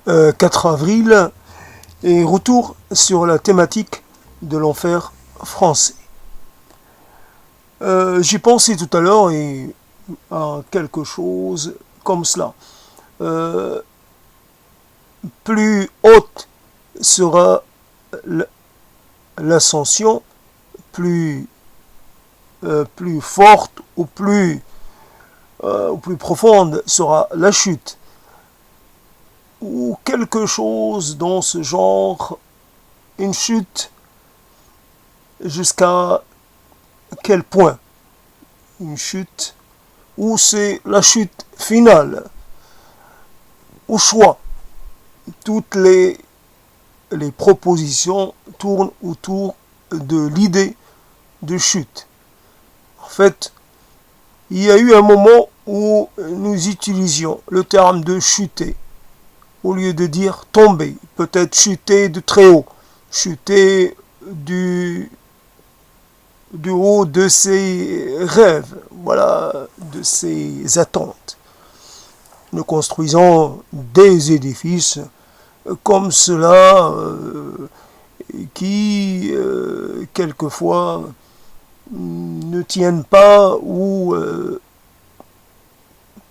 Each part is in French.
4 avril et retour sur la thématique de l'enfer français. J'ai pensé tout à l'heure et à quelque chose comme cela. Plus haute sera l'ascension, plus forte ou plus profonde sera la chute. Ou quelque chose dans ce genre, une chute, jusqu'à quel point une chute, ou c'est la chute finale, au choix. Toutes les propositions tournent autour de l'idée de chute. En fait, il y a eu un moment où nous utilisions le terme de chuter au lieu de dire tomber, peut-être chuter de très haut, chuter du haut de ses rêves, voilà, de ses attentes. Nous construisons des édifices comme cela qui quelquefois ne tiennent pas ou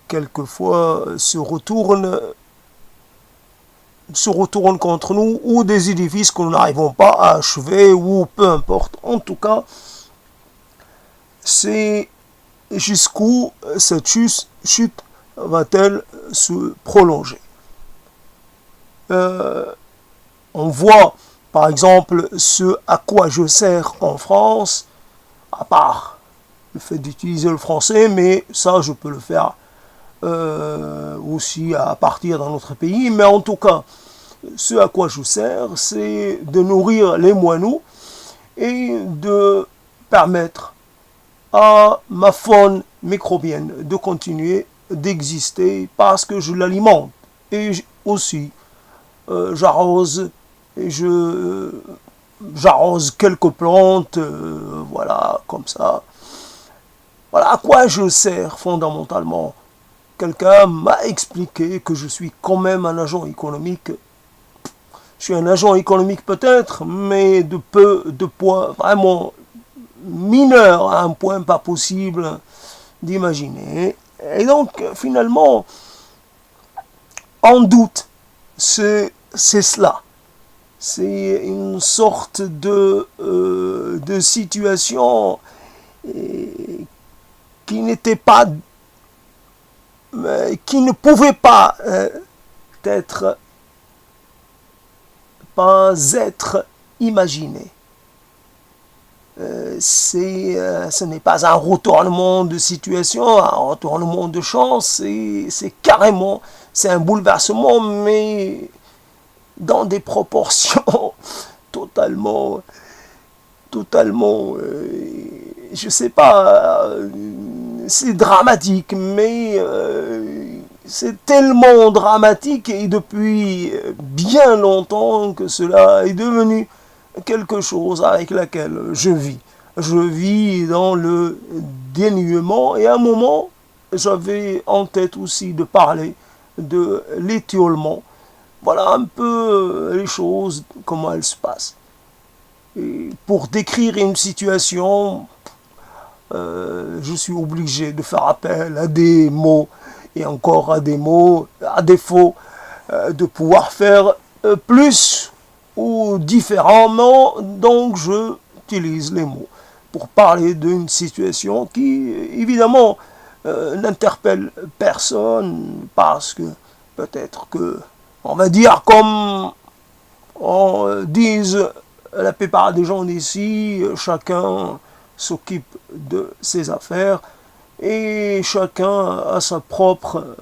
quelquefois se retournent contre nous, ou des édifices que nous n'arrivons pas à achever, ou peu importe. En tout cas, c'est jusqu'où cette chute va-t-elle se prolonger. On voit par exemple ce à quoi je sers en France, à part le fait d'utiliser le français, mais ça je peux le faire aussi à partir d'un autre pays. Mais en tout cas, ce à quoi je sers, c'est de nourrir les moineaux et de permettre à ma faune microbienne de continuer d'exister parce que je l'alimente. Et aussi, j'arrose quelques plantes, voilà, comme ça. Voilà à quoi je sers fondamentalement. Quelqu'un m'a expliqué que je suis quand même un agent économique. Je suis un agent économique peut-être, mais de poids vraiment mineur, à un point pas possible d'imaginer. Et donc, finalement, en doute, c'est cela. C'est une sorte de situation qui n'était pas, qui ne pouvait pas être imaginée. Ce n'est pas un retournement de situation, un retournement de chance, c'est carrément, c'est un bouleversement, mais dans des proportions totalement, je sais pas, c'est dramatique, mais c'est tellement dramatique et depuis bien longtemps que cela est devenu quelque chose avec laquelle je vis. Je vis dans le dénuement et à un moment, j'avais en tête aussi de parler de l'étiolement. Voilà un peu les choses, comment elles se passent. Et pour décrire une situation, je suis obligé de faire appel à des mots et encore à des mots, à défaut de pouvoir faire plus ou différemment, donc je utilise les mots pour parler d'une situation qui, évidemment, n'interpelle personne parce que peut-être que, on va dire comme on disent la plupart des gens d'ici, chacun s'occupe de ses affaires et chacun a sa propre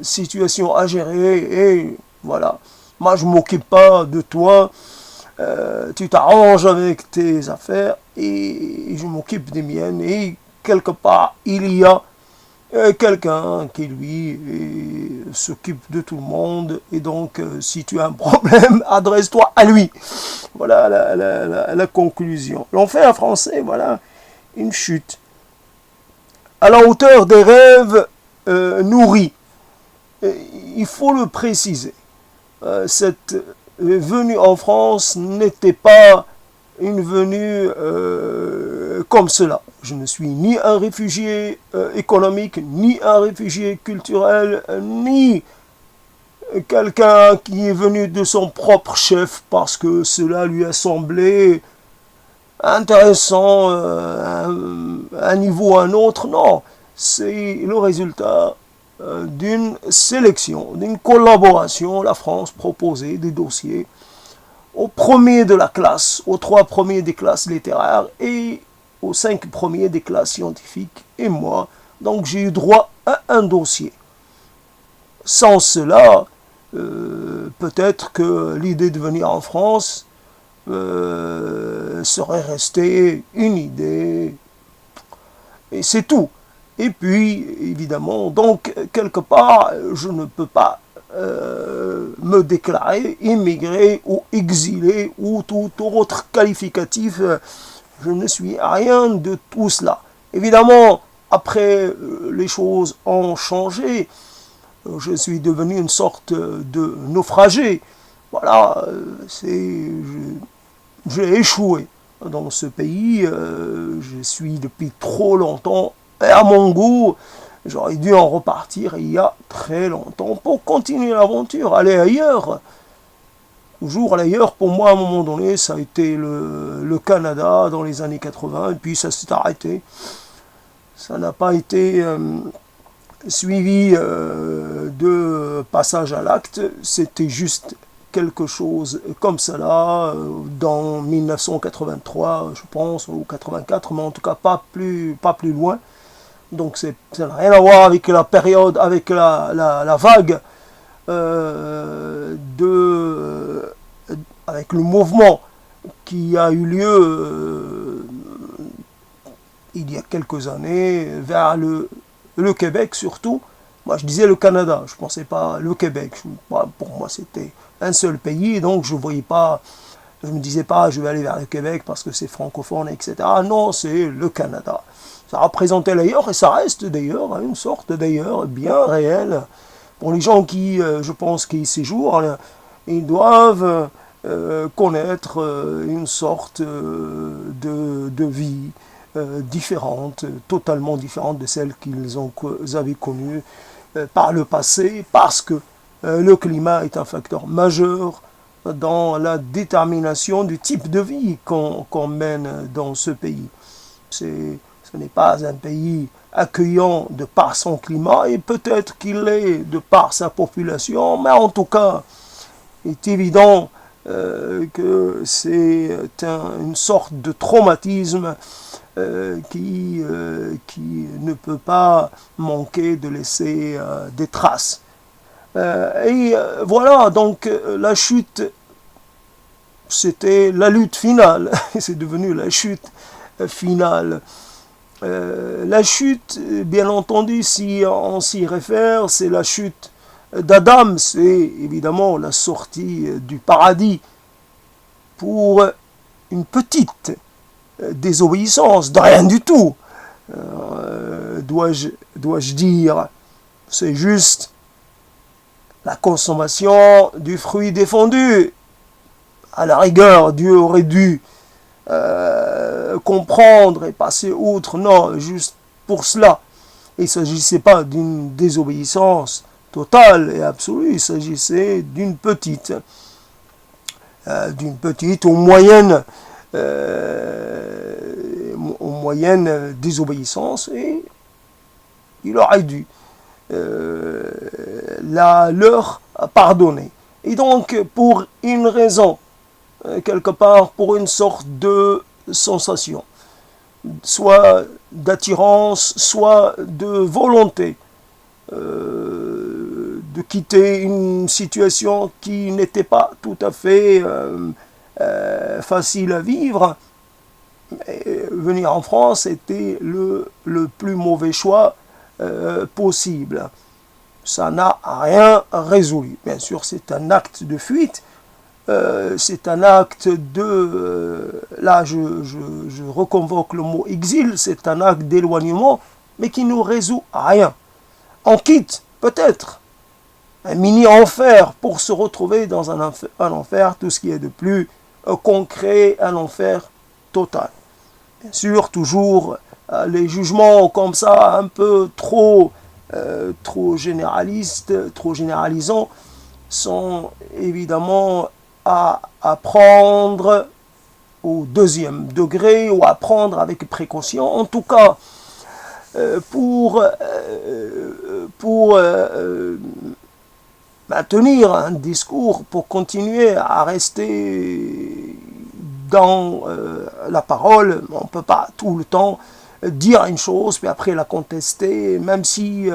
situation à gérer et voilà. Moi, je ne m'occupe pas de toi, tu t'arranges avec tes affaires et je m'occupe des miennes. Et quelque part, il y a quelqu'un qui, lui, s'occupe de tout le monde. Et donc, si tu as un problème, adresse-toi à lui. Voilà la conclusion. L'enfer français, voilà, une chute. À la hauteur des rêves nourris. il faut le préciser. Cette venue en France n'était pas une venue comme cela. Je ne suis ni un réfugié économique, ni un réfugié culturel, ni quelqu'un qui est venu de son propre chef parce que cela lui a semblé intéressant à un niveau ou à un autre. Non, c'est le résultat d'une sélection, d'une collaboration. La France proposait des dossiers aux premiers de la classe, aux 3 premiers des classes littéraires et aux 5 premiers des classes scientifiques et moi. Donc j'ai eu droit à un dossier. Sans cela, peut-être que l'idée de venir en France serait restée une idée. Et c'est tout. Et puis, évidemment, donc, quelque part, je ne peux pas me déclarer immigré ou exilé ou tout autre qualificatif. Je ne suis rien de tout cela. Évidemment, après, les choses ont changé. Je suis devenu une sorte de naufragé. Voilà, j'ai échoué dans ce pays. Je suis depuis trop longtemps. Et à mon goût, j'aurais dû en repartir il y a très longtemps pour continuer l'aventure, aller ailleurs. Toujours ailleurs, pour moi, à un moment donné, ça a été le Canada dans les années 80, et puis ça s'est arrêté. Ça n'a pas été suivi de passage à l'acte, c'était juste quelque chose comme cela, dans 1983, je pense, ou 84, mais en tout cas pas plus loin. Donc ça n'a rien à voir avec la période, avec la vague avec le mouvement qui a eu lieu il y a quelques années vers le Québec surtout. Moi je disais le Canada, je ne pensais pas le Québec. Pour moi c'était un seul pays, donc je voyais pas, je ne me disais pas je vais aller vers le Québec parce que c'est francophone, etc. Non, c'est le Canada. Ça représentait d'ailleurs, et ça reste d'ailleurs, une sorte d'ailleurs bien réelle. Pour les gens qui, je pense, qui y séjournent, ils doivent connaître une sorte de vie différente, totalement différente de celle qu'ils avaient connue par le passé, parce que le climat est un facteur majeur dans la détermination du type de vie qu'on mène dans ce pays. Ce n'est pas un pays accueillant de par son climat, et peut-être qu'il l'est de par sa population, mais en tout cas, il est évident que c'est une sorte de traumatisme qui ne peut pas manquer de laisser des traces. Voilà, donc la chute, c'était la lutte finale, c'est devenu la chute finale. La chute, bien entendu, si on s'y réfère, c'est la chute d'Adam, c'est évidemment la sortie du paradis pour une petite désobéissance, de rien du tout, dois-je dire. C'est juste la consommation du fruit défendu. À la rigueur, Dieu aurait dû comprendre et passer outre. Non, juste pour cela. Il ne s'agissait pas d'une désobéissance totale et absolue, il s'agissait d'une petite ou moyenne désobéissance, et il aurait dû leur pardonner. Et donc, pour une raison, quelque part, pour une sorte de sensation, soit d'attirance, soit de volonté, de quitter une situation qui n'était pas tout à fait facile à vivre. Mais venir en France était le plus mauvais choix possible. Ça n'a rien résolu. Bien sûr, c'est un acte de fuite, c'est un acte de... là, je reconvoque le mot exil, c'est un acte d'éloignement, mais qui ne résout rien. On quitte, peut-être, un mini-enfer pour se retrouver dans un enfer, tout ce qui est de plus concret, un enfer total. Bien sûr, toujours les jugements comme ça, un peu trop généralistes, trop généralisants, sont évidemment à prendre au deuxième degré ou à prendre avec précaution. En tout cas, pour maintenir un discours, pour continuer à rester dans la parole, on ne peut pas tout le temps dire une chose puis après la contester, même si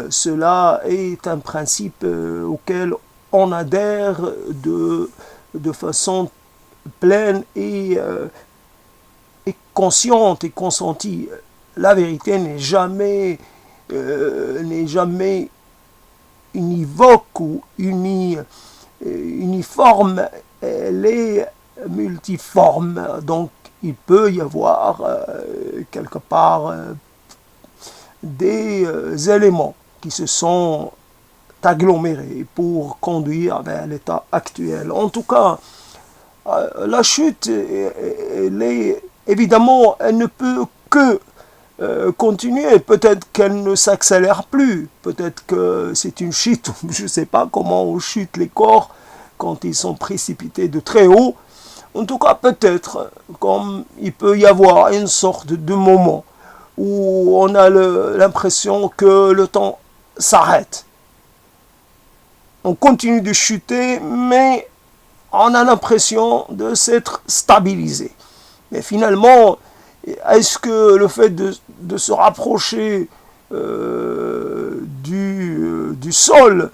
cela est un principe auquel on adhère de façon pleine et consciente et consentie. La vérité n'est jamais univoque ou uniforme, elle est multiforme. Donc il peut y avoir quelque part des éléments qui se sont agglomérés pour conduire vers l'état actuel. En tout cas, la chute, évidemment, elle ne peut que continuer. Peut-être qu'elle ne s'accélère plus. Peut-être que c'est une chute. Je ne sais pas comment on chute les corps quand ils sont précipités de très haut. En tout cas, peut-être, comme il peut y avoir une sorte de moment où on a l'impression que le temps s'arrête. On continue de chuter, mais on a l'impression de s'être stabilisé. Mais finalement, est-ce que le fait de se rapprocher du sol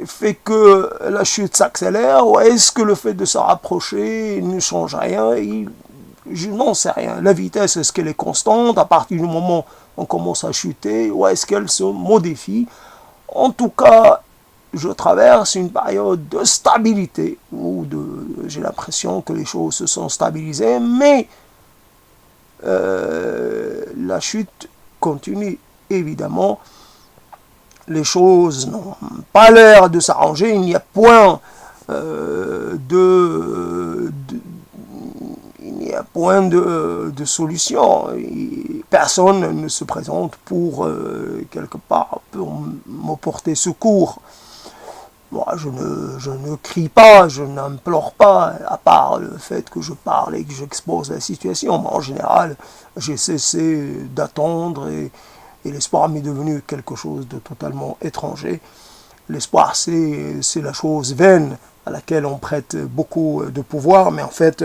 fait que la chute s'accélère, ou est-ce que le fait de se rapprocher ne change rien? Je n'en sais rien. La vitesse, est-ce qu'elle est constante à partir du moment où on commence à chuter, ou est-ce qu'elle se modifie? En tout cas, je traverse une période de stabilité, où j'ai l'impression que les choses se sont stabilisées, mais la chute continue, évidemment. Les choses n'ont pas l'air de s'arranger, il n'y a point de solution. Personne ne se présente pour, quelque part, pour me porter secours. Moi, je ne crie pas, je n'implore pas, à part le fait que je parle et que j'expose la situation. Mais en général, j'ai cessé d'attendre et l'espoir m'est devenu quelque chose de totalement étranger. L'espoir, c'est la chose vaine à laquelle on prête beaucoup de pouvoir, mais en fait,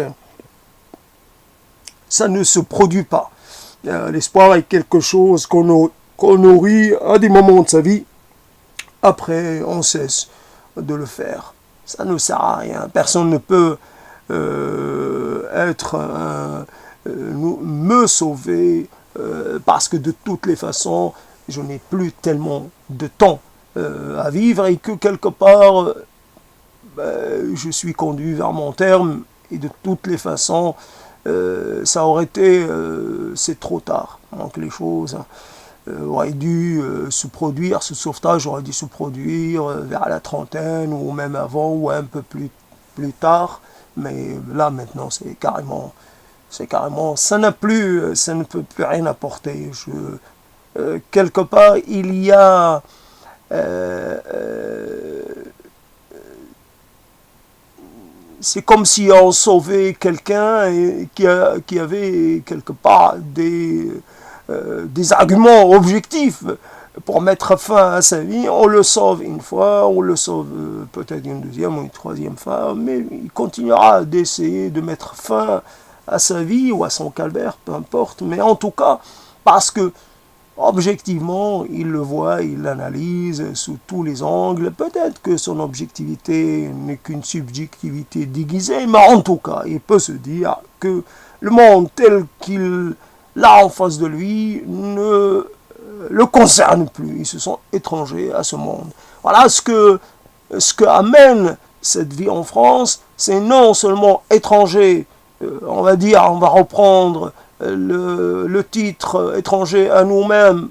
ça ne se produit pas. L'espoir est quelque chose qu'on nourrit à des moments de sa vie. Après, on cesse de le faire. Ça ne sert à rien. Personne ne peut me sauver parce que de toutes les façons, je n'ai plus tellement de temps à vivre et que quelque part, je suis conduit vers mon terme et de toutes les façons, ça aurait été, c'est trop tard. Donc les choses aurait dû se produire, ce sauvetage aurait dû se produire vers la trentaine ou même avant ou un peu plus tard. Mais là maintenant c'est carrément, ça ne peut plus rien apporter. Quelque part il y a c'est comme si on sauvait quelqu'un qui avait quelque part des arguments objectifs pour mettre fin à sa vie. On le sauve une fois, on le sauve peut-être une deuxième ou une troisième fois, mais il continuera d'essayer de mettre fin à sa vie ou à son calvaire, peu importe. Mais en tout cas, parce que objectivement, il le voit, il l'analyse sous tous les angles. Peut-être que son objectivité n'est qu'une subjectivité déguisée, mais en tout cas, il peut se dire que le monde tel qu'il l'a en face de lui ne le concerne plus. Ils se sont étrangers à ce monde. Voilà ce que amène cette vie en France. C'est non seulement étranger, on va reprendre le titre étranger à nous-mêmes.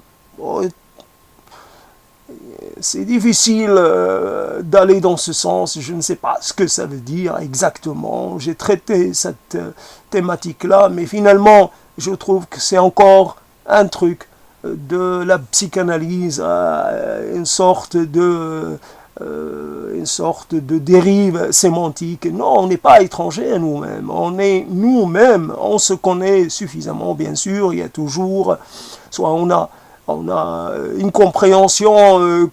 c'est difficile d'aller dans ce sens, je ne sais pas ce que ça veut dire exactement. J'ai traité cette thématique-là, mais finalement, je trouve que c'est encore un truc de la psychanalyse, une sorte de dérive sémantique. Non, on n'est pas étranger à nous-mêmes, on est nous-mêmes, on se connaît suffisamment, bien sûr, il y a toujours, soit on a une compréhension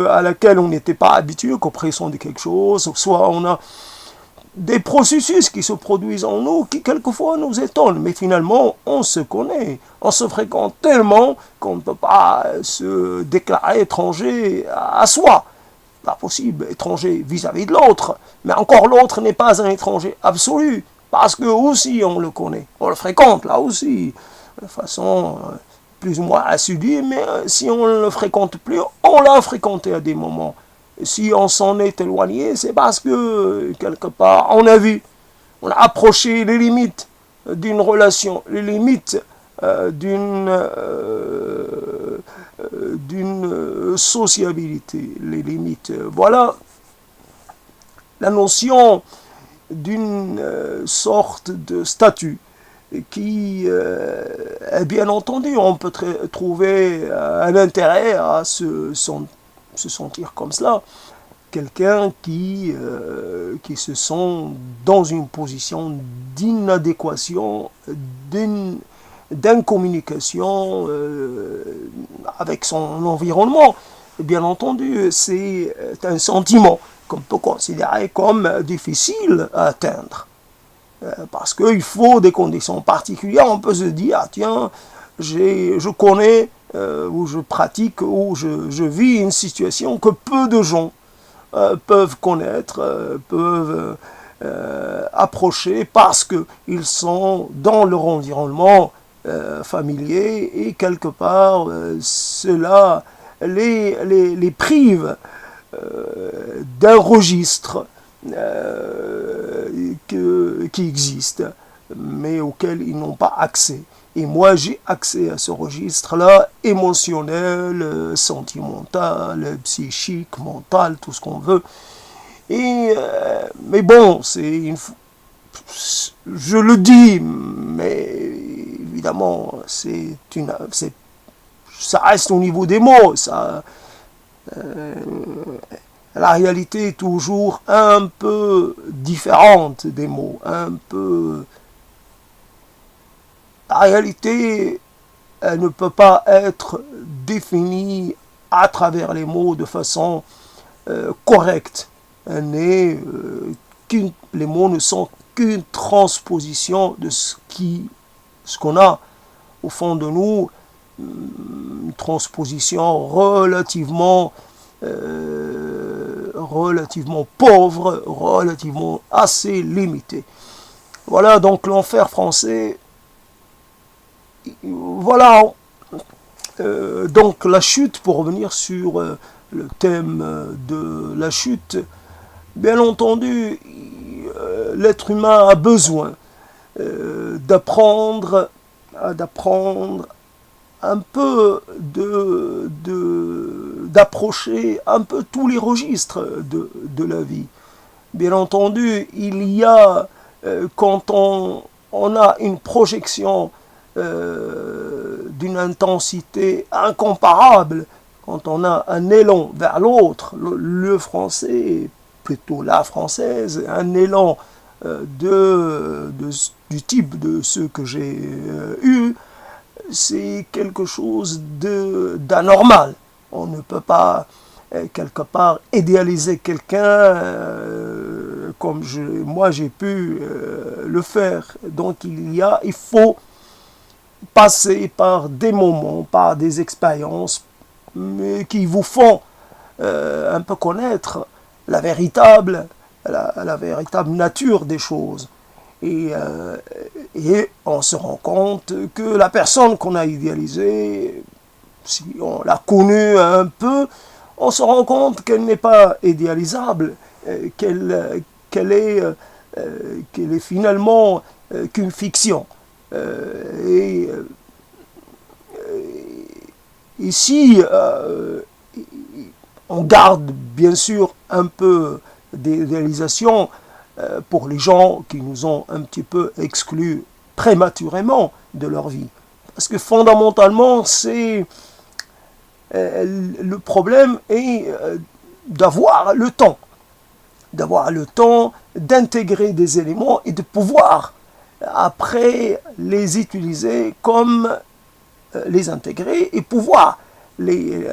à laquelle on n'était pas habitué, compréhension de quelque chose, soit on a des processus qui se produisent en nous qui quelquefois nous étonnent, mais finalement on se connaît, on se fréquente tellement qu'on ne peut pas se déclarer étranger à soi. Pas possible, étranger vis-à-vis de l'autre, mais encore l'autre n'est pas un étranger absolu, parce que aussi on le connaît, on le fréquente là aussi, de façon plus ou moins assidue, mais si on ne le fréquente plus, on l'a fréquenté à des moments. Si on s'en est éloigné, c'est parce que, quelque part, on a vu, on a approché les limites d'une relation, les limites d'une sociabilité, les limites. Voilà la notion d'une sorte de statut qui, bien entendu, on peut trouver un intérêt à se sentir comme cela. Quelqu'un qui se sent dans une position d'inadéquation, d'incommunication avec son environnement. Bien entendu, c'est un sentiment qu'on peut considérer comme difficile à atteindre. Parce qu'il faut des conditions particulières. On peut se dire, ah, tiens, je connais ou je pratique ou je vis une situation que peu de gens peuvent connaître, peuvent approcher parce qu'ils sont dans leur environnement familier et quelque part cela les prive d'un registre qui existe mais auquel ils n'ont pas accès. Et moi, j'ai accès à ce registre-là, émotionnel, sentimental, psychique, mental, tout ce qu'on veut. Mais bon, je le dis, mais évidemment, ça reste au niveau des mots. La réalité est toujours un peu différente des mots, La réalité, elle ne peut pas être définie à travers les mots de façon correcte. Les mots ne sont qu'une transposition de ce qu'on a au fond de nous, une transposition relativement pauvre, relativement assez limitée. Voilà donc l'enfer français. Voilà donc la chute, pour revenir sur le thème de la chute, bien entendu, l'être humain a besoin d'apprendre un peu d'approcher un peu tous les registres de la vie. Bien entendu, il y a, quand on a une projection d'une intensité incomparable, quand on a un élan vers l'autre, le français, plutôt la française, un élan du type de ceux que j'ai eu, c'est quelque chose d'anormal. On ne peut pas, quelque part, idéaliser quelqu'un comme moi j'ai pu le faire. Donc il faut passer par des moments, par des expériences qui vous font un peu connaître la véritable nature des choses. Et on se rend compte que la personne qu'on a idéalisée, si on l'a connue un peu, on se rend compte qu'elle n'est pas idéalisable, qu'elle est finalement qu'une fiction. Ici, On garde bien sûr un peu des réalisations pour les gens qui nous ont un petit peu exclus prématurément de leur vie. Parce que fondamentalement, c'est le problème est d'avoir le temps. D'avoir le temps d'intégrer des éléments et de pouvoir après les utiliser comme les intégrer et pouvoir les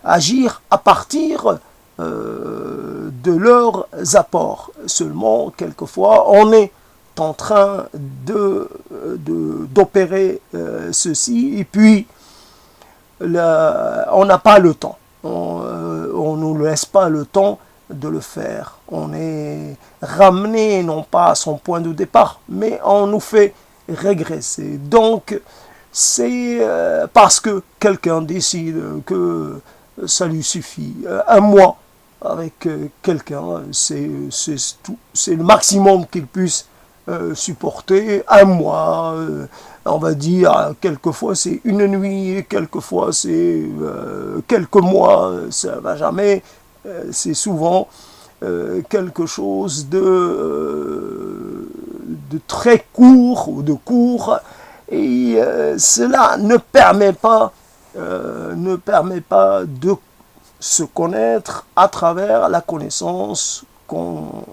agir à partir de leurs apports. Seulement, quelquefois, on est en train d'opérer ceci et puis on n'a pas le temps. On ne nous laisse pas le temps de le faire. On est ramené non pas à son point de départ, mais on nous fait régresser. Donc, c'est parce que quelqu'un décide que ça lui suffit. Un mois avec quelqu'un, c'est le maximum qu'il puisse supporter. Un mois, on va dire, quelquefois c'est une nuit, quelquefois c'est quelques mois, ça va jamais. C'est souvent quelque chose de très court ou de court, et cela ne permet pas de se connaître à travers la connaissance qu'on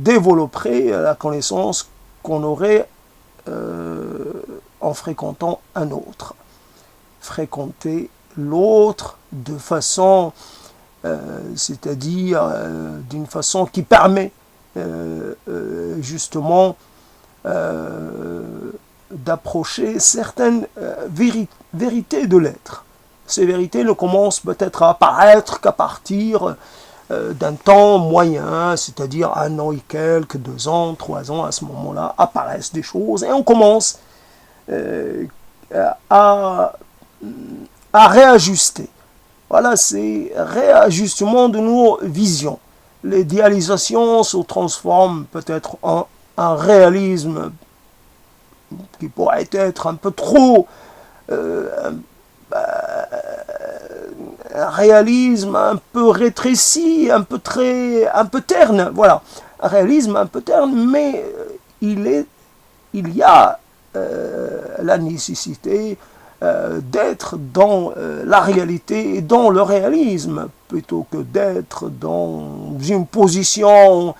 développerait, la connaissance qu'on aurait en fréquentant un autre. Fréquenter l'autre de façon, c'est-à-dire d'une façon qui permet justement d'approcher certaines vérités de l'être. Ces vérités ne commencent peut-être à apparaître qu'à partir d'un temps moyen, c'est-à-dire 1 an et quelques, 2 ans, 3 ans, à ce moment-là apparaissent des choses et on commence à réajuster. Voilà, c'est réajustement de nos visions. L'idéalisation se transforme peut-être en un réalisme qui pourrait être un peu trop un réalisme un peu rétréci, un peu terne, voilà, un réalisme un peu terne, mais il y a la nécessité d'être dans la réalité et dans le réalisme, plutôt que d'être dans une position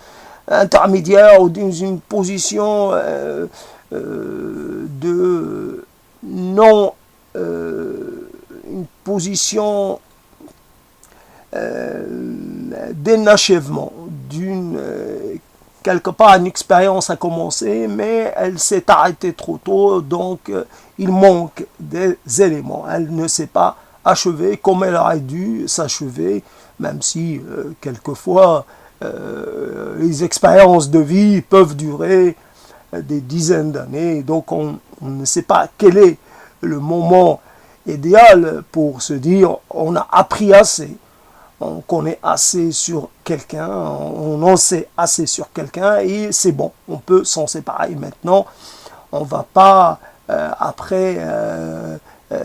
intermédiaire ou dans une position de non, une position d'inachèvement, quelque part une expérience a commencé, mais elle s'est arrêtée trop tôt, donc il manque des éléments. Elle ne s'est pas achevée comme elle aurait dû s'achever, même si quelquefois les expériences de vie peuvent durer des dizaines d'années, donc on ne sait pas quel est le moment idéal pour se dire on a appris assez, on connaît assez sur quelqu'un, on en sait assez sur quelqu'un et c'est bon, on peut s'en séparer maintenant. On ne va pas après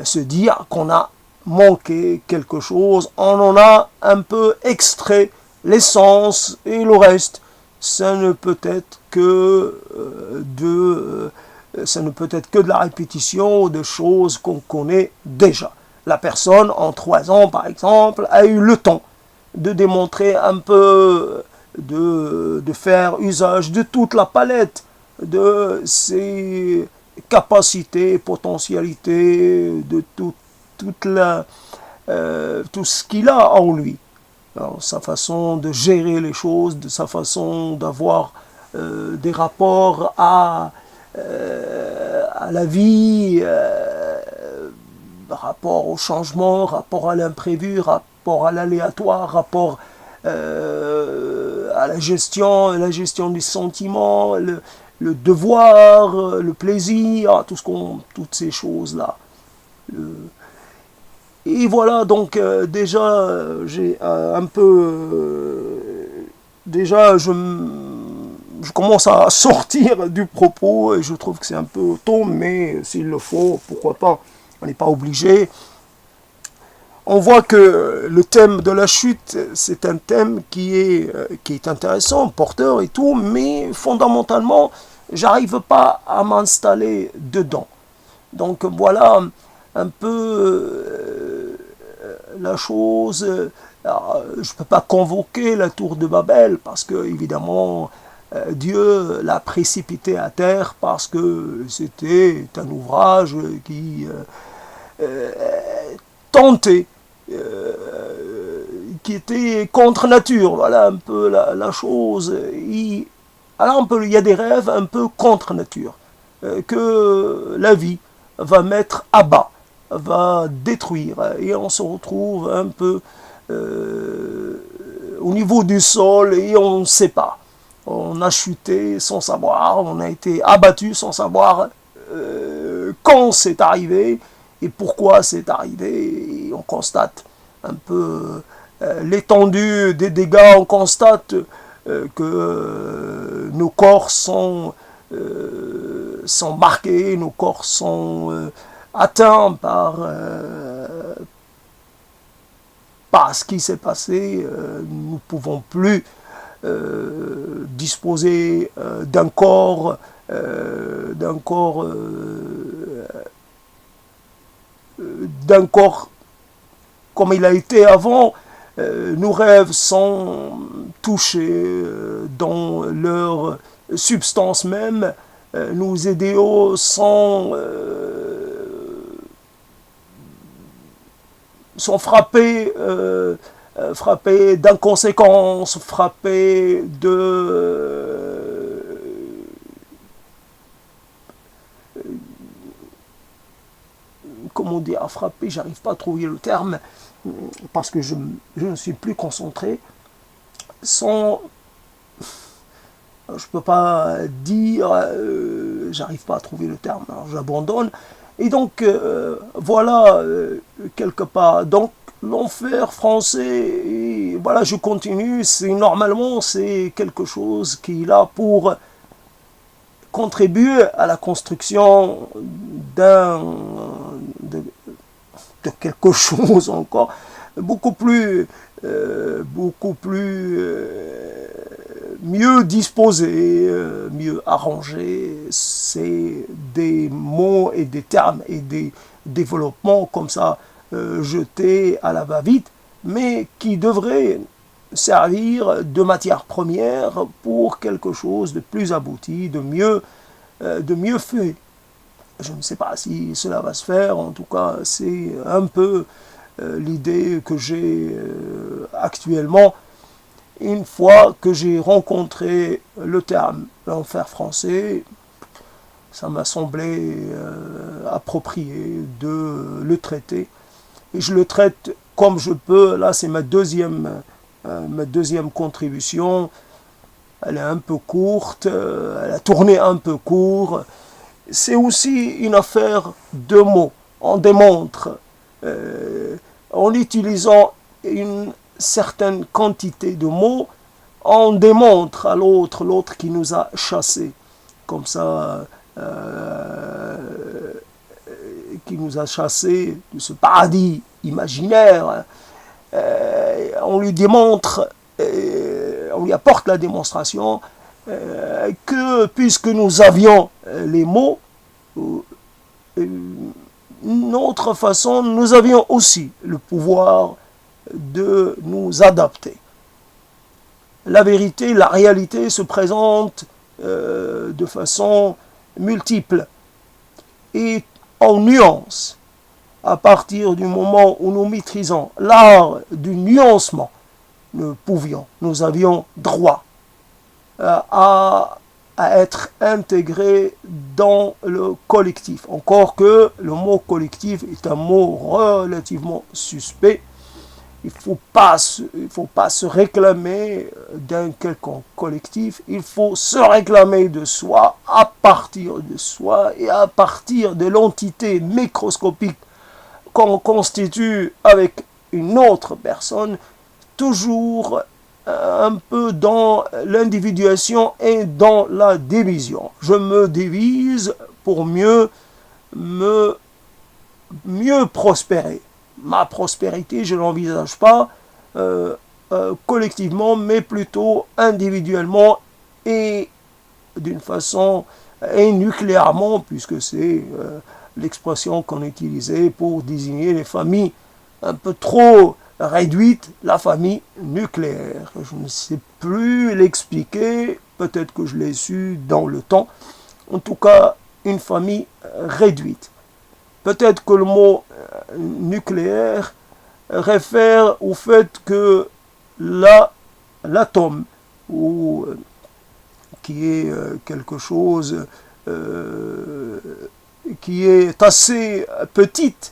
se dire qu'on a manqué quelque chose, on en a un peu extrait l'essence et le reste, ça ne peut être que de la répétition ou de choses qu'on connaît déjà. La personne, en 3 ans par exemple, a eu le temps de démontrer un peu, de faire usage de toute la palette de ses capacités, potentialités, de tout ce qu'il a en lui. Alors, sa façon de gérer les choses, de sa façon d'avoir des rapports à la vie, rapport au changement, rapport à l'imprévu, rapport à l'aléatoire, rapport à la gestion des sentiments, le devoir, le plaisir, toutes ces choses-là. Et voilà, donc déjà, j'ai un peu... déjà, je commence à sortir du propos et je trouve que c'est un peu tôt, mais s'il le faut, pourquoi pas. On n'est pas obligé. on voit que le thème de la chute, c'est un thème qui est intéressant, porteur et tout, mais fondamentalement, j'arrive pas à m'installer dedans. Donc voilà un peu la chose. Je peux pas convoquer la tour de Babel parce que évidemment Dieu l'a précipité à terre parce que c'était un ouvrage qui tentait, qui était contre nature. Voilà un peu la chose. Alors il y a des rêves un peu contre nature que la vie va mettre à bas, va détruire, et on se retrouve un peu au niveau du sol et on ne sait pas. On a chuté sans savoir, on a été abattu sans savoir quand c'est arrivé et pourquoi c'est arrivé. Et on constate un peu l'étendue des dégâts, on constate que nos corps sont marqués, nos corps sont atteints par ce qui s'est passé. Nous ne pouvons plus disposer d'un corps comme il a été avant. Nos rêves sont touchés dans leur substance même. Nos idéaux sont frappés, d'inconséquences, frappés comment dire, frappés, j'arrive pas à trouver le terme, parce que je ne suis plus concentré, je peux pas dire, j'arrive pas à trouver le terme, alors j'abandonne. Et donc, voilà, quelque part, donc l'enfer français, et voilà, je continue, normalement, c'est quelque chose qui est là pour contribuer à la construction de quelque chose encore, beaucoup plus mieux disposé, mieux arrangé. C'est des mots et des termes et des développements comme ça jetés à la va-vite, mais qui devraient servir de matière première pour quelque chose de plus abouti, de mieux fait. Je ne sais pas si cela va se faire, en tout cas c'est un peu l'idée que j'ai actuellement. Une fois que j'ai rencontré le terme l'enfer français, ça m'a semblé approprié de le traiter. Et je le traite comme je peux. Là, c'est ma deuxième contribution. Elle est un peu courte, elle a tourné un peu court. C'est aussi une affaire de mots. On démontre, en utilisant une certaine quantité de mots, on démontre à l'autre qui nous a chassés, comme ça, qui nous a chassés de ce paradis imaginaire. On lui démontre, on lui apporte la démonstration que puisque nous avions les mots, d'une autre façon, nous avions aussi le pouvoir de nous adapter. La vérité, la réalité se présente de façon multiple et en nuances. À partir du moment où nous maîtrisons l'art du nuancement, nous avions droit à être intégrés dans le collectif. Encore que le mot collectif est un mot relativement suspect. Il ne faut pas se réclamer d'un quelconque collectif. Il faut se réclamer de soi, à partir de soi et à partir de l'entité microscopique qu'on constitue avec une autre personne, toujours un peu dans l'individuation et dans la division. Je me divise pour mieux prospérer. ma prospérité, je ne l'envisage pas collectivement, mais plutôt individuellement et d'une façon et nucléairement, puisque c'est l'expression qu'on utilisait pour désigner les familles un peu trop réduites, la famille nucléaire. Je ne sais plus l'expliquer, peut-être que je l'ai su dans le temps. En tout cas, une famille réduite. Peut-être que le mot nucléaire réfère au fait que l'atome, ou qui est quelque chose qui est assez petite,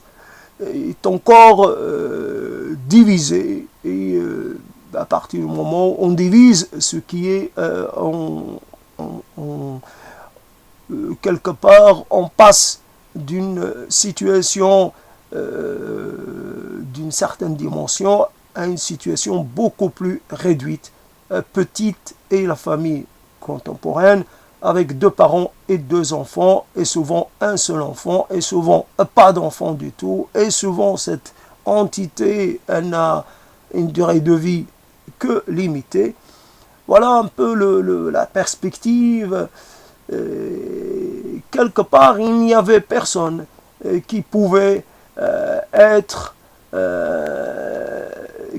est encore divisé. Et à partir du moment où on divise ce qui est quelque part, on passe d'une situation d'une certaine dimension à une situation beaucoup plus réduite. Petite est la famille contemporaine, avec 2 parents et 2 enfants, et souvent un seul enfant, et souvent pas d'enfant du tout, et souvent cette entité, elle n'a une durée de vie que limitée. Voilà un peu la perspective. Quelque part, il n'y avait personne qui pouvait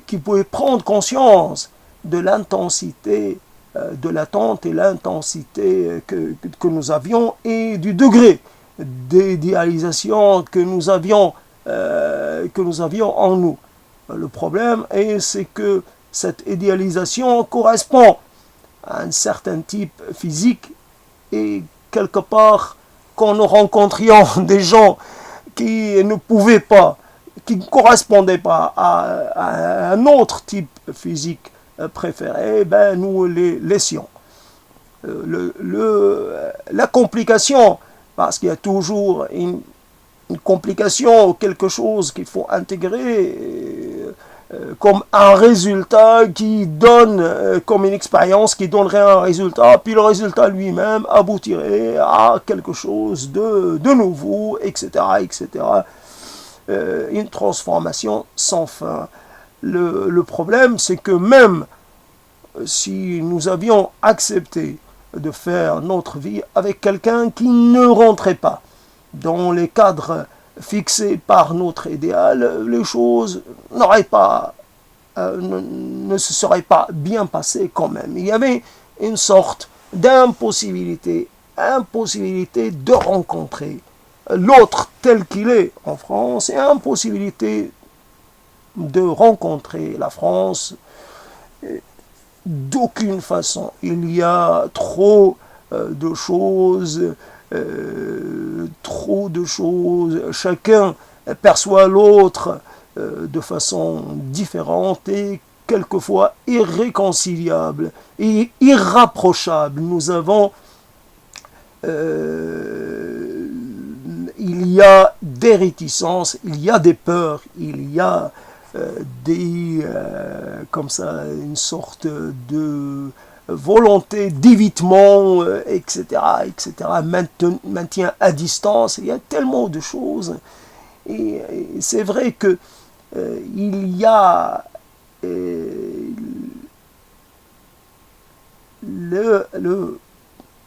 qui pouvait prendre conscience de l'intensité de l'attente et l'intensité que nous avions et du degré d'idéalisation que nous avions en nous. Le problème, c'est que cette idéalisation correspond à un certain type physique et quelque part, quand nous rencontrions des gens qui ne pouvaient pas, qui ne correspondaient pas à un autre type physique préféré, ben nous les laissions. La complication, parce qu'il y a toujours une complication, quelque chose qu'il faut intégrer comme un résultat qui donne, comme une expérience qui donnerait un résultat, puis le résultat lui-même aboutirait à quelque chose de nouveau, etc., etc. Une transformation sans fin. Le problème, c'est que même si nous avions accepté de faire notre vie avec quelqu'un qui ne rentrait pas dans les cadres fixés par notre idéal, les choses ne se seraient pas bien passées quand même. Il y avait une sorte d'impossibilité de rencontrer l'autre tel qu'il est en France, et impossibilité de rencontrer la France d'aucune façon. Il y a trop de choses, chacun perçoit l'autre de façon différente et quelquefois irréconciliable et irrapprochable. Nous avons il y a des réticences, il y a des peurs, il y a comme ça, une sorte de volonté d'évitement, etc., etc., maintien à distance. Il y a tellement de choses. Et c'est vrai que il y a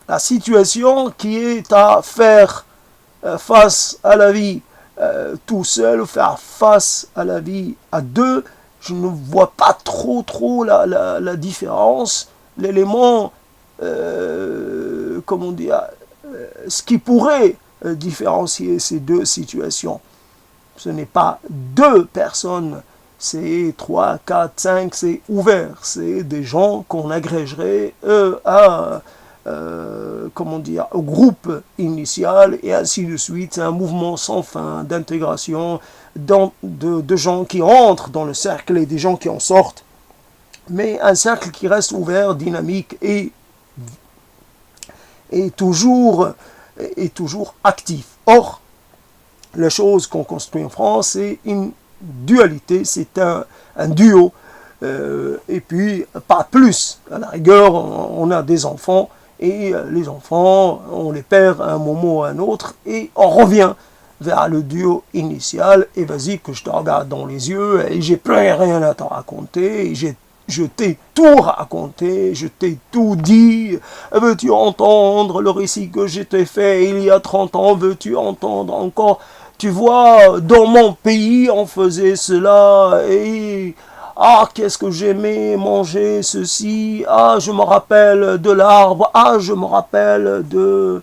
la situation qui est à faire face à la vie tout seul, faire face à la vie à deux. Je ne vois pas trop la différence, l'élément, comment dire, ce qui pourrait différencier ces deux situations. Ce n'est pas deux personnes, c'est 3, 4, 5, c'est ouvert. C'est des gens qu'on agrégerait comment dire, au groupe initial et ainsi de suite. C'est un mouvement sans fin d'intégration de gens qui entrent dans le cercle et des gens qui en sortent. Mais un cercle qui reste ouvert, dynamique et toujours actif. Or, la chose qu'on construit en France, c'est une dualité, c'est un duo, et puis pas plus. À la rigueur, on a des enfants, et les enfants, on les perd à un moment ou à un autre, et on revient vers le duo initial, et vas-y que je te regarde dans les yeux, et j'ai plus rien à te raconter, je t'ai tout raconté, je t'ai tout dit. Veux-tu entendre le récit que je t'ai fait il y a 30 ans? Veux-tu entendre encore? Tu vois, dans mon pays, on faisait cela, et ah, qu'est-ce que j'aimais manger ceci. Ah, je me rappelle de l'arbre. Ah, je me rappelle de...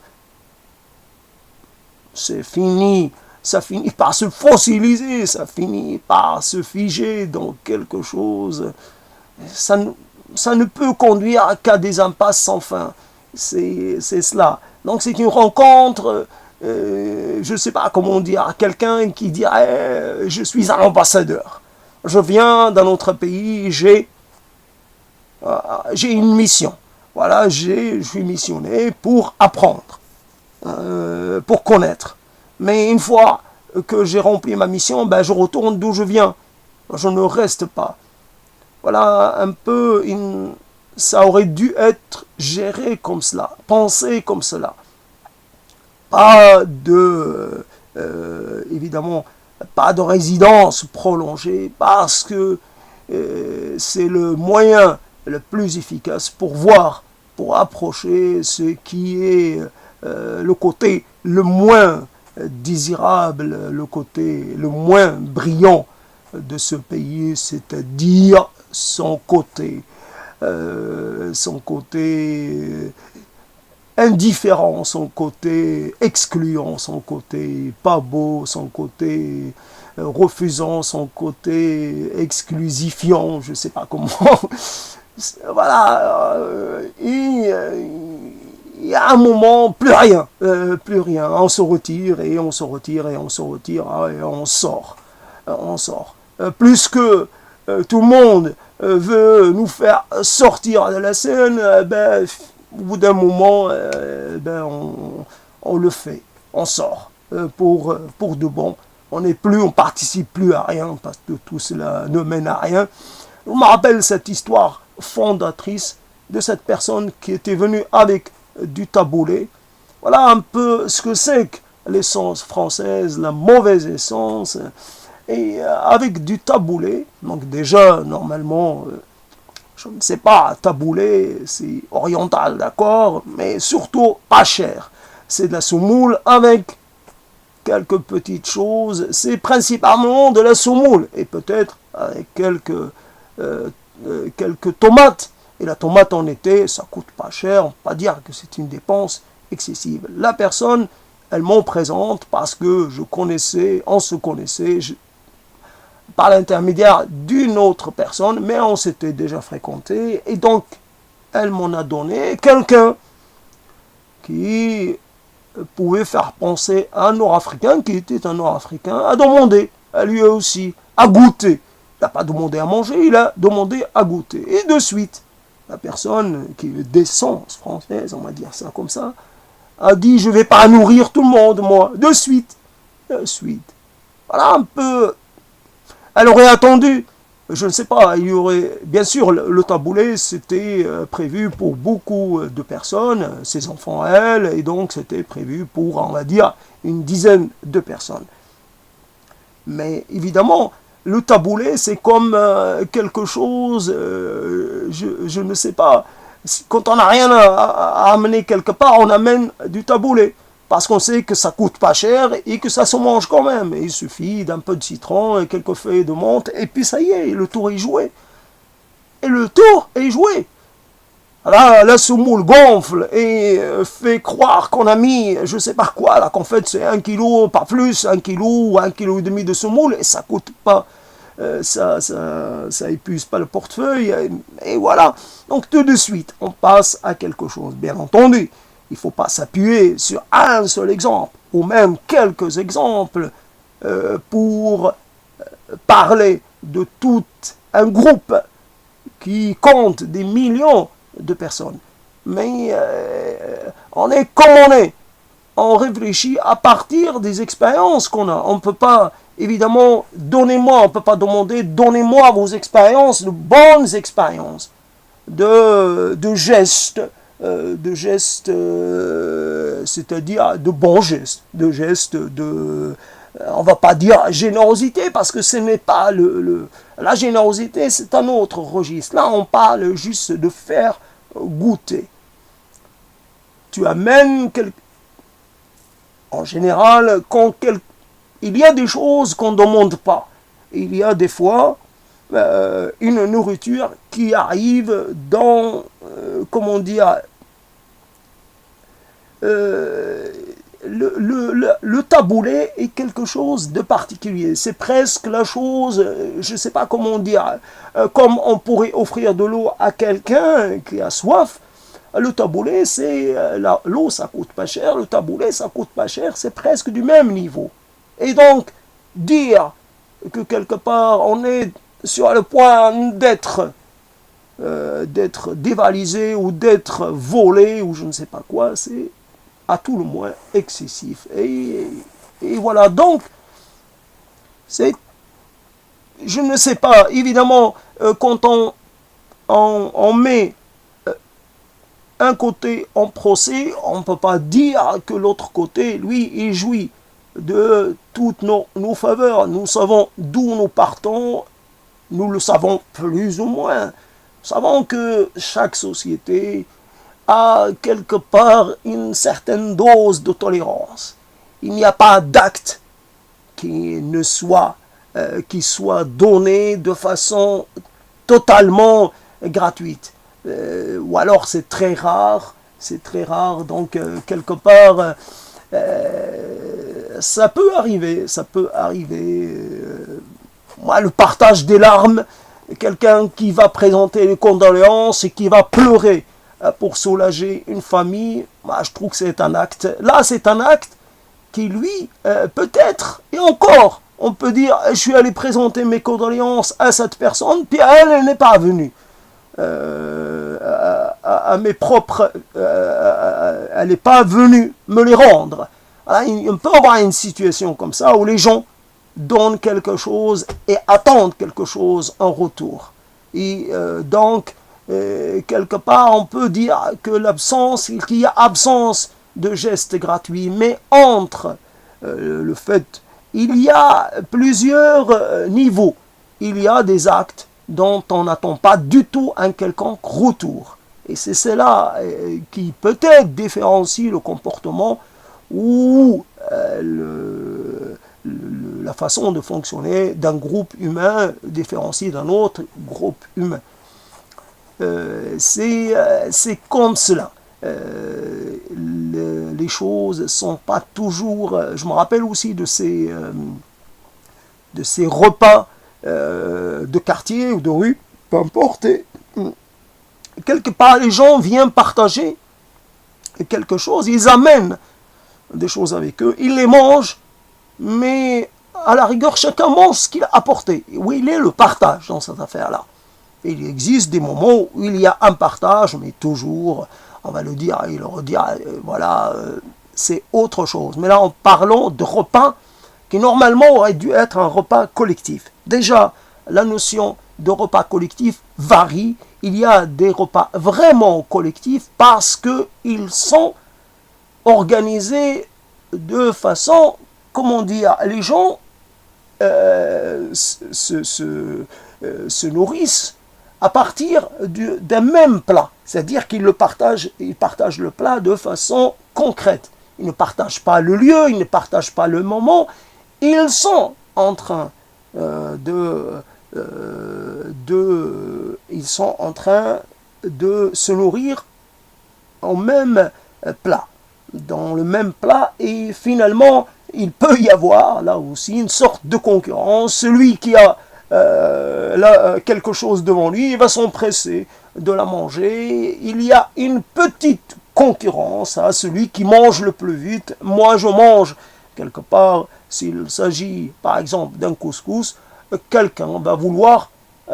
C'est fini. Ça finit par se fossiliser. Ça finit par se figer dans quelque chose. Ça ne peut conduire qu'à des impasses sans fin. C'est cela. Donc c'est une rencontre, je ne sais pas comment dire, quelqu'un qui dirait je suis un ambassadeur. Je viens d'un autre pays, j'ai une mission. Voilà, je suis missionné pour apprendre, pour connaître. Mais une fois que j'ai rempli ma mission, ben, je retourne d'où je viens. Je ne reste pas. Voilà, un peu, ça aurait dû être géré comme cela, pensé comme cela. Pas de, évidemment, pas de résidence prolongée, parce que c'est le moyen le plus efficace pour voir, pour approcher ce qui est le côté le moins désirable, le côté le moins brillant de ce pays, c'est-à-dire son côté indifférent, son côté excluant, son côté pas beau, son côté refusant, son côté exclusifiant, je ne sais pas comment. Voilà, il y a un moment, plus rien, plus rien. On se retire et on se retire et on se retire et on sort. On sort. Plus que tout le monde veut nous faire sortir de la scène, ben, au bout d'un moment, ben, on le fait, on sort pour de bon. On participe plus à rien parce que tout cela ne mène à rien. Je me rappelle cette histoire fondatrice de cette personne qui était venue avec du taboulé. Voilà un peu ce que c'est que l'essence française, la mauvaise essence. Et avec du taboulé, donc déjà, normalement, je ne sais pas, taboulé, c'est oriental, d'accord, mais surtout pas cher. C'est de la semoule avec quelques petites choses, c'est principalement de la semoule, et peut-être avec quelques tomates. Et la tomate en été, ça coûte pas cher, on ne peut pas dire que c'est une dépense excessive. La personne, elle m'en présente parce que on se connaissait, par l'intermédiaire d'une autre personne, mais on s'était déjà fréquenté, et donc elle m'en a donné quelqu'un qui pouvait faire penser à un Nord-Africain, qui était un Nord-Africain, à demander, à lui aussi, à goûter. Il n'a pas demandé à manger, il a demandé à goûter. Et de suite, la personne qui est d'essence française, on va dire ça comme ça, a dit, je ne vais pas nourrir tout le monde, moi. De suite. Voilà un peu... Elle aurait attendu, je ne sais pas, il y aurait, bien sûr, le taboulé, c'était prévu pour beaucoup de personnes, ses enfants à elle, et donc c'était prévu pour, on va dire, une dizaine de personnes. Mais évidemment, le taboulé, c'est comme quelque chose, je ne sais pas, quand on n'a rien à amener quelque part, on amène du taboulé. Parce qu'on sait que ça coûte pas cher et que ça se mange quand même. Et il suffit d'un peu de citron et quelques feuilles de menthe, et puis ça y est, le tour est joué. Et le tour est joué. Là, la semoule gonfle et fait croire qu'on a mis, je sais pas quoi, là, qu'en fait c'est 1 kilo, pas plus, 1 kilo ou 1,5 kg de semoule, et ça coûte pas, ça épuise pas le portefeuille, et voilà. Donc tout de suite, on passe à quelque chose, bien entendu. Il ne faut pas s'appuyer sur un seul exemple, ou même quelques exemples, pour parler de tout un groupe qui compte des millions de personnes. Mais on est comme on est. On réfléchit à partir des expériences qu'on a. On ne peut pas, évidemment, on ne peut pas demander, donnez-moi vos expériences, de bonnes expériences, de gestes, de gestes, c'est-à-dire de bons gestes, de gestes de, on va pas dire générosité, parce que ce n'est pas la générosité, c'est un autre registre. Là, on parle juste de faire goûter. Tu amènes en général, il y a des choses qu'on ne demande pas. Il y a des fois une nourriture qui arrive dans, comment dire, le taboulé est quelque chose de particulier. C'est presque la chose, je ne sais pas comment dire, comme on pourrait offrir de l'eau à quelqu'un qui a soif. Le taboulé, c'est l'eau, ça coûte pas cher. Le taboulé, ça coûte pas cher. C'est presque du même niveau. Et donc, dire que quelque part, on est sur le point d'être dévalisé ou d'être volé ou je ne sais pas quoi, c'est à tout le moins excessif. Et voilà, donc, je ne sais pas, évidemment, quand on met un côté en procès, on ne peut pas dire que l'autre côté, lui, il jouit de toutes nos faveurs. Nous savons d'où nous partons, nous le savons plus ou moins. Nous savons que chaque société a quelque part une certaine dose de tolérance. Il n'y a pas d'acte qui soit donné de façon totalement gratuite. Ou alors c'est très rare, donc quelque part, ça peut arriver. Moi, le partage des larmes, quelqu'un qui va présenter les condoléances et qui va pleurer pour soulager une famille, moi, je trouve que c'est un acte. Là, c'est un acte qui, lui, peut-être, et encore, on peut dire, je suis allé présenter mes condoléances à cette personne, puis elle n'est pas venue. À mes propres, elle n'est pas venue me les rendre. Voilà, on peut avoir une situation comme ça où les gens donnent quelque chose et attendent quelque chose en retour. Et donc, quelque part, on peut dire que qu'il y a absence de gestes gratuits, mais entre le fait, il y a plusieurs niveaux. Il y a des actes dont on n'attend pas du tout un quelconque retour. Et c'est cela qui peut-être différencie le comportement ou la façon de fonctionner d'un groupe humain différencié d'un autre groupe humain. C'est comme cela. Les choses ne sont pas toujours... je me rappelle aussi de ces repas de quartier ou de rue, peu importe. Quelque part, les gens viennent partager quelque chose, ils amènent des choses avec eux, ils les mangent, mais à la rigueur, chacun mange ce qu'il a apporté. Où il est le partage dans cette affaire-là. Il existe des moments où il y a un partage, mais toujours, on va le dire et le redire, voilà, c'est autre chose. Mais là, en parlant de repas qui normalement aurait dû être un repas collectif. Déjà, la notion de repas collectif varie. Il y a des repas vraiment collectifs parce qu'ils sont organisés de façon, comment dire, les gens se nourrissent à partir d'un même plat. C'est-à-dire qu'ils partagent le plat de façon concrète. Ils ne partagent pas le lieu, ils ne partagent pas le moment. Ils sont en train ils sont en train de se nourrir au même plat, dans le même plat, et finalement il peut y avoir là aussi une sorte de concurrence. Celui qui a quelque chose devant lui, il va s'empresser de la manger. Il y a une petite concurrence à celui qui mange le plus vite. Moi je mange quelque part. S'il s'agit par exemple d'un couscous, quelqu'un va vouloir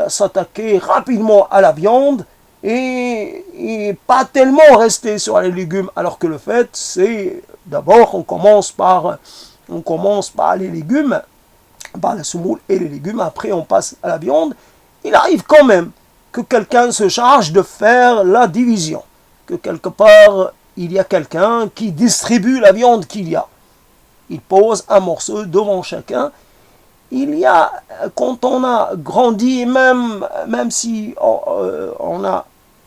s'attaquer rapidement à la viande et pas tellement rester sur les légumes, alors que le fait c'est d'abord on commence par les légumes, par la semoule et les légumes, après on passe à la viande. Il arrive quand même que quelqu'un se charge de faire la division. que quelque part, il y a quelqu'un qui distribue la viande qu'il y a. Il pose un morceau devant chacun. Il y a, quand on a grandi, même si on a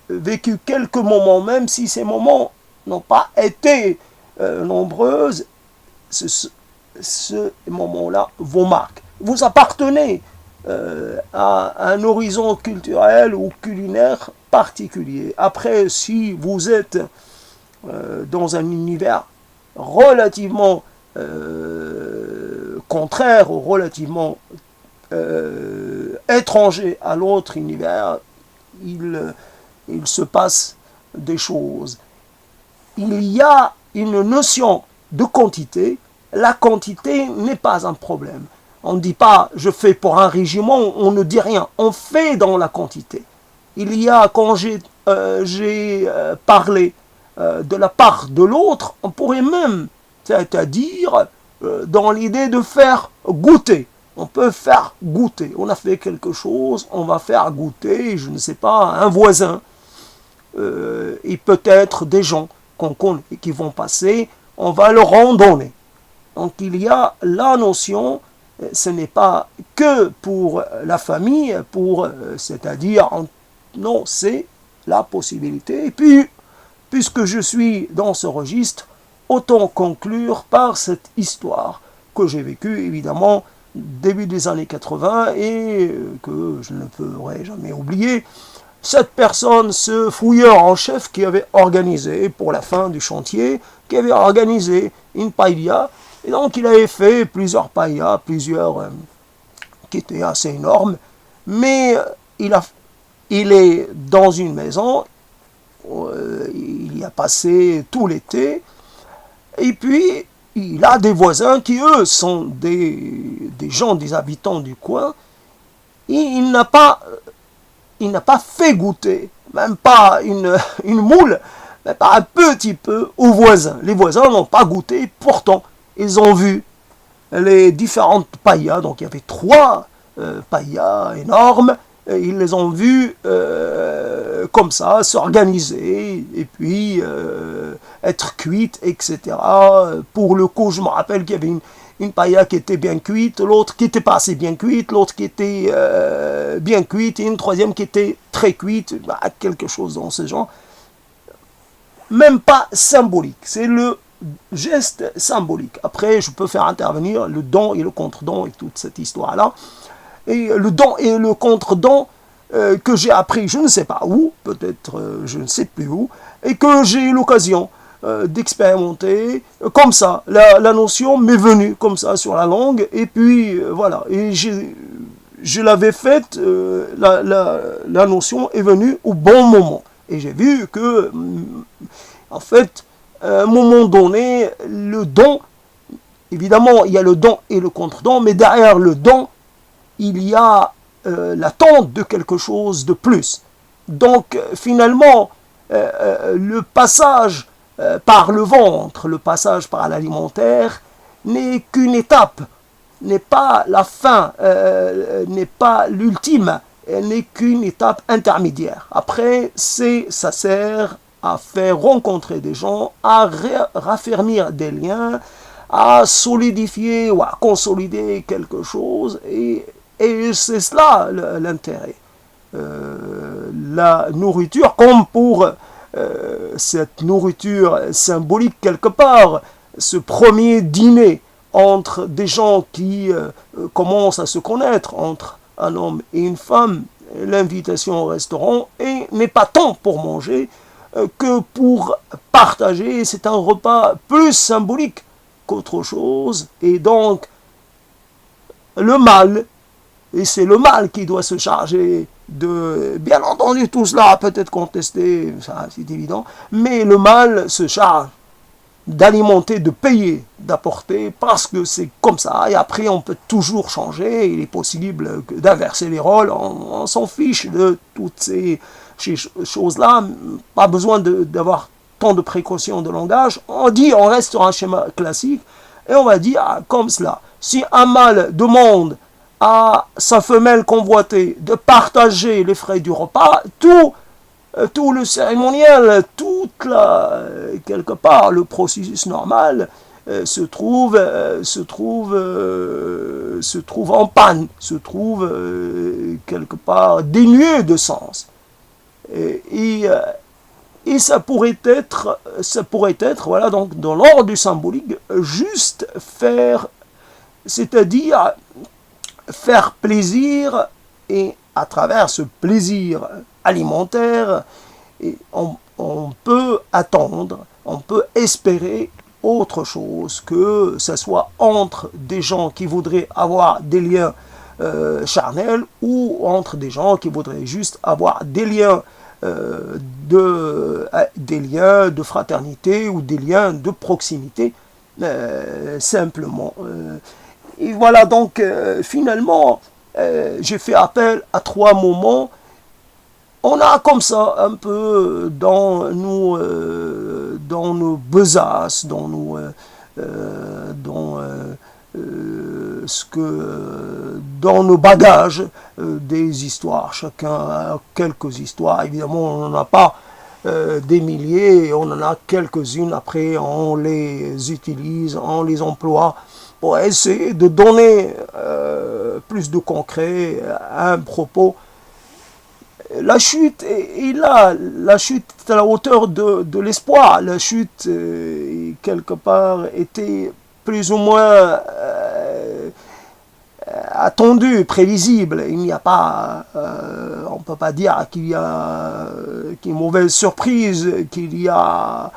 vécu quelques moments, même si ces moments n'ont pas été nombreux, ce moment-là vous marque. Vous appartenez à un horizon culturel ou culinaire particulier. Après, si vous êtes dans un univers relativement contraire ou relativement étranger à l'autre univers, il se passe des choses. Il y a une notion de quantité. La quantité n'est pas un problème. On ne dit pas « je fais pour un régiment », on ne dit rien. On fait dans la quantité. Il y a, quand j'ai parlé de la part de l'autre, on pourrait même, c'est-à-dire dans l'idée de faire goûter. On peut faire goûter. On a fait quelque chose, on va faire goûter, je ne sais pas, un voisin. Et peut-être des gens qu'on connaît qui vont passer, on va leur en donner. Donc il y a la notion, ce n'est pas que pour la famille, c'est-à-dire, non, c'est la possibilité. Et puis, puisque je suis dans ce registre, autant conclure par cette histoire que j'ai vécue, évidemment, début des années 80 et que je ne pourrai jamais oublier. Cette personne, ce fouilleur en chef qui avait organisé, pour la fin du chantier, qui avait organisé une paella, et donc il avait fait plusieurs paellas, qui étaient assez énormes, mais il est dans une maison, il y a passé tout l'été, et puis il a des voisins qui, eux, sont des gens, des habitants du coin, et il n'a pas fait goûter, même pas une moule, mais pas un petit peu aux voisins. Les voisins n'ont pas goûté, pourtant, ils ont vu les différentes paellas, donc il y avait 3 paellas énormes, et ils les ont vus comme ça, s'organiser, et puis être cuites, etc. Pour le coup, je me rappelle qu'il y avait une paella qui était bien cuite, l'autre qui n'était pas assez bien cuite, l'autre qui était bien cuite, et une troisième qui était très cuite, quelque chose dans ce genre. Même pas symbolique, c'est le geste symbolique. Après, je peux faire intervenir le don et le contre-don et toute cette histoire-là. Et le don et le contre-don que j'ai appris, je ne sais pas où, peut-être je ne sais plus où, et que j'ai eu l'occasion d'expérimenter comme ça. La notion m'est venue comme ça sur la langue, et puis voilà. Et je l'avais faite, la notion est venue au bon moment. Et j'ai vu que, en fait, à un moment donné, le don, évidemment, il y a le don et le contre-don, mais derrière le don, il y a l'attente de quelque chose de plus. Donc, finalement, le passage par le ventre, le passage par l'alimentaire, n'est qu'une étape, n'est pas la fin, n'est pas l'ultime, elle n'est qu'une étape intermédiaire. Après, ça sert à faire rencontrer des gens, à raffermir des liens, à solidifier ou à consolider quelque chose, et c'est cela l'intérêt. La nourriture, comme pour cette nourriture symbolique quelque part, ce premier dîner entre des gens qui commencent à se connaître, entre un homme et une femme, l'invitation au restaurant, et n'est pas tant pour manger que pour partager. C'est un repas plus symbolique qu'autre chose, et donc le mal, et c'est le mal qui doit se charger de, bien entendu, tout cela peut être contesté, ça c'est évident, mais le mal se charge d'alimenter, de payer, d'apporter, parce que c'est comme ça, et après on peut toujours changer, il est possible d'inverser les rôles, on s'en fiche de toutes ces choses-là, pas besoin d'avoir tant de précautions de langage, on reste sur un schéma classique, et on va dire comme cela. Si un mâle demande à sa femelle convoitée de partager les frais du repas, tout tout le cérémonial, quelque part, le processus normal se trouve en panne, se trouve quelque part dénué de sens. Et ça pourrait être, voilà, donc dans l'ordre du symbolique, juste faire, c'est-à-dire faire plaisir, et à travers ce plaisir alimentaire, on peut attendre, on peut espérer autre chose, que ce soit entre des gens qui voudraient avoir des liens charnels, ou entre des gens qui voudraient juste avoir des liens de fraternité, ou des liens de proximité, simplement. Et voilà, donc finalement, j'ai fait appel à 3 moments. On a comme ça un peu dans nos besaces, dans nos bagages, des histoires. Chacun a quelques histoires. Évidemment, on n'en a pas des milliers, on en a quelques-unes. Après, on les utilise, on les emploie pour essayer de donner plus de concret à un propos. La chute est là, la chute est à la hauteur de l'espoir. La chute, quelque part, était plus ou moins attendue, prévisible. Il n'y a pas, on ne peut pas dire qu'il y a une mauvaise surprise, qu'il y a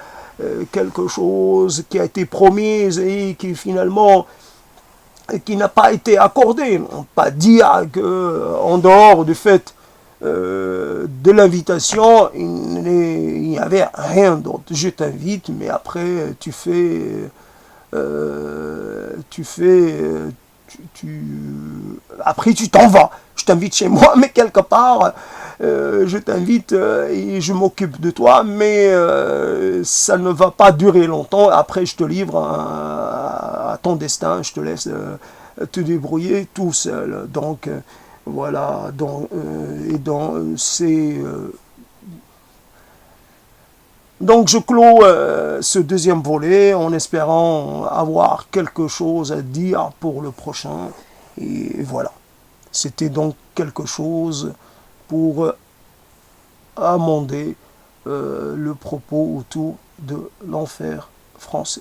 quelque chose qui a été promis et qui finalement qui n'a pas été accordé. On ne peut pas dire qu'en dehors du fait de l'invitation, il n'y avait rien d'autre. Je t'invite, mais après après tu t'en vas. Je t'invite chez moi, mais quelque part, je t'invite et je m'occupe de toi, mais ça ne va pas durer longtemps. Après, je te livre à ton destin, je te laisse te débrouiller tout seul. Donc, voilà, donc je clôt ce deuxième volet en espérant avoir quelque chose à dire pour le prochain. Et voilà, c'était donc quelque chose pour amender le propos autour de l'enfer français.